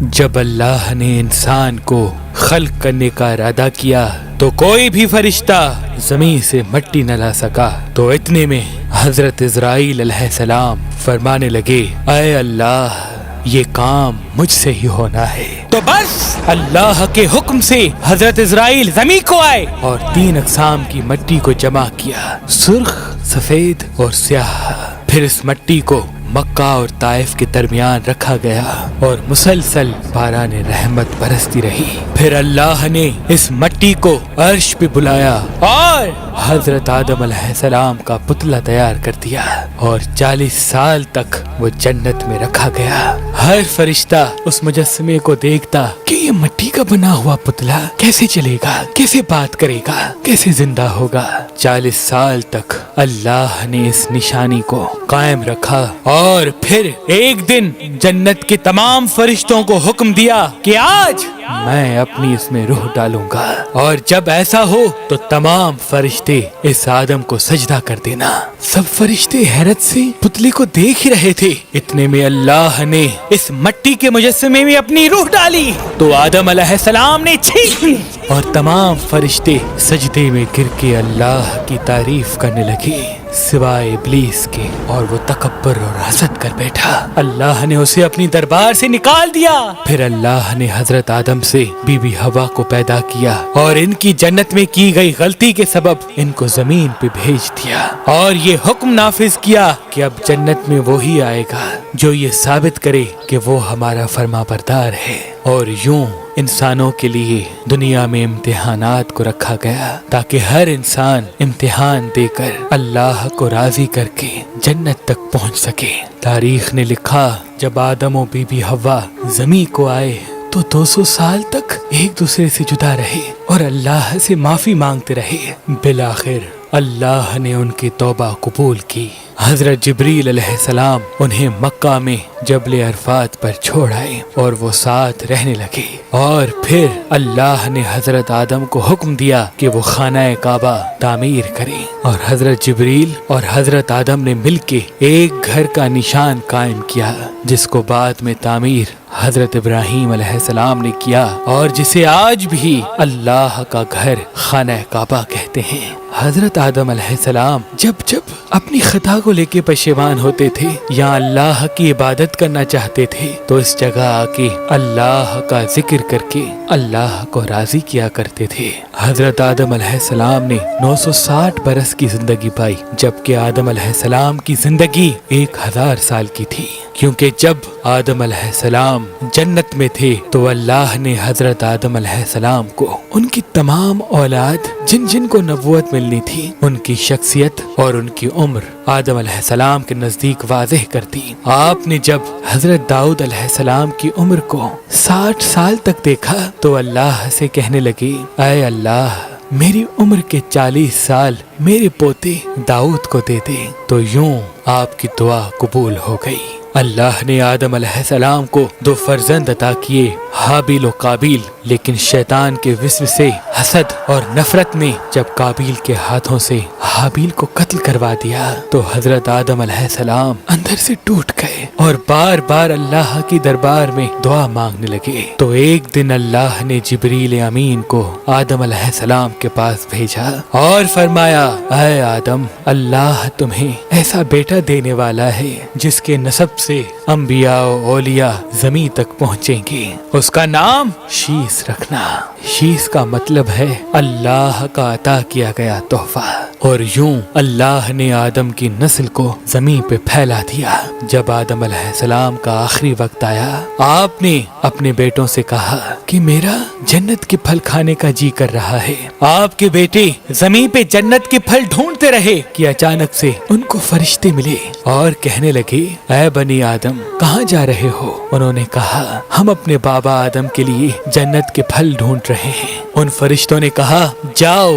جب اللہ نے انسان کو خلق کرنے کا ارادہ کیا تو کوئی بھی فرشتہ زمین سے مٹی نہ لا سکا۔ تو اتنے میں حضرت عزرائیل علیہ السلام فرمانے لگے، اے اللہ یہ کام مجھ سے ہی ہونا ہے۔ تو بس اللہ کے حکم سے حضرت عزرائیل زمین کو آئے اور 3 اقسام کی مٹی کو جمع کیا، سرخ، سفید اور سیاہ۔ پھر اس مٹی کو مکہ اور طائف کے درمیان رکھا گیا اور مسلسل باران رحمت برستی رہی۔ پھر اللہ نے اس مٹی کو عرش پہ بلایا اور حضرت آدم علیہ السلام کا پتلا تیار کر دیا اور 40 سال تک وہ جنت میں رکھا گیا۔ ہر فرشتہ اس مجسمے کو دیکھتا کہ یہ مٹی کا بنا ہوا پتلا کیسے چلے گا، کیسے بات کرے گا، کیسے زندہ ہوگا۔ 40 سال تک اللہ نے اس نشانی کو قائم رکھا اور پھر ایک دن جنت کے تمام فرشتوں کو حکم دیا کہ آج میں اپنی اس میں روح ڈالوں گا، اور جب ایسا ہو تو تمام فرشتے اس آدم کو سجدہ کر دینا۔ سب فرشتے حیرت سے پتلے کو دیکھ ہی رہے تھے، اتنے میں اللہ نے اس مٹی کے مجسمے میں اپنی روح ڈالی تو آدم علیہ السلام نے چھینک لی اور تمام فرشتے سجدے میں گر کے اللہ کی تعریف کرنے لگے سوائے ابلیس کے، اور وہ تکبر اور حسد کر بیٹھا۔ اللہ نے اسے اپنی دربار سے نکال دیا۔ پھر اللہ نے حضرت آدم سے بی بی حوا کو پیدا کیا اور ان کی جنت میں کی گئی غلطی کے سبب ان کو زمین پہ بھیج دیا، اور یہ حکم نافذ کیا کہ اب جنت میں وہی آئے گا جو یہ ثابت کرے کہ وہ ہمارا فرما بردار ہے۔ اور یوں انسانوں کے لیے دنیا میں امتحانات کو رکھا گیا تاکہ ہر انسان امتحان دے کر اللہ کو راضی کر کے جنت تک پہنچ سکے۔ تاریخ نے لکھا جب آدم و بی بی حوا زمین کو آئے تو 200 سال تک ایک دوسرے سے جدا رہے اور اللہ سے معافی مانگتے رہے۔ بالآخر اللہ نے ان کی توبہ قبول کی۔ حضرت جبریل علیہ السلام انہیں مکہ میں جبل عرفات پر چھوڑ آئے اور وہ ساتھ رہنے لگے، اور پھر اللہ نے حضرت آدم کو حکم دیا کہ وہ خانہ کعبہ تعمیر کریں، اور حضرت جبریل اور حضرت آدم نے مل کے ایک گھر کا نشان قائم کیا جس کو بعد میں تعمیر حضرت ابراہیم علیہ السلام نے کیا، اور جسے آج بھی اللہ کا گھر خانہ کعبہ کہتے ہیں۔ حضرت آدم علیہ السلام جب اپنی خطا کو لے کے پشیمان ہوتے تھے یا اللہ کی عبادت کرنا چاہتے تھے تو اس جگہ آ کے اللہ کا ذکر کر کے اللہ کو راضی کیا کرتے تھے۔ حضرت آدم علیہ السلام نے 960 برس کی زندگی پائی، جبکہ آدم علیہ السلام کی زندگی 1000 سال کی تھی، کیونکہ جب آدم علیہ السلام جنت میں تھے تو اللہ نے حضرت آدم علیہ السلام کو ان کی تمام اولاد جن جن کو نبوت ملنی تھی ان کی شخصیت اور ان کی عمر آدم علیہ السلام کے نزدیک واضح کر دی۔ آپ نے جب حضرت داؤد علیہ السلام کی عمر کو 60 سال تک دیکھا تو اللہ سے کہنے لگے، اے اللہ میری عمر کے 40 سال میرے پوتے داؤد کو دے دے۔ تو یوں آپ کی دعا قبول ہو گئی۔ اللہ نے آدم علیہ السلام کو 2 فرزند عطا کیے، حابیل و قابیل، لیکن شیطان کے وسوسے، حسد اور نفرت نے جب قابیل کے ہاتھوں سے حابیل کو قتل کروا دیا تو حضرت آدم علیہ السلام اندر سے ٹوٹ گئے اور بار بار اللہ کی دربار میں دعا مانگنے لگے۔ تو ایک دن اللہ نے جبریل امین کو آدم علیہ السلام کے پاس بھیجا اور فرمایا، اے آدم اللہ تمہیں ایسا بیٹا دینے والا ہے جس کے نسب سے انبیاء و اولیاء زمین تک پہنچیں گے، اس کا نام شیس رکھنا۔ شیس کا مطلب ہے اللہ کا عطا کیا گیا تحفہ۔ اور یوں اللہ نے آدم کی نسل کو زمین پہ پھیلا دیا۔ جب آدم علیہ السلام کا آخری وقت آیا آپ نے اپنے بیٹوں سے کہا کہ میرا جنت کے پھل کھانے کا جی کر رہا ہے۔ آپ کے بیٹے زمین پہ جنت کے پھل ڈھونڈتے رہے کہ اچانک سے ان کو فرشتے ملے اور کہنے لگے، اے بنی آدم کہاں جا رہے ہو؟ انہوں نے کہا، ہم اپنے بابا آدم کے لیے جنت کے پھل ڈھونڈ رہے ہیں۔ ان فرشتوں نے کہا، جاؤ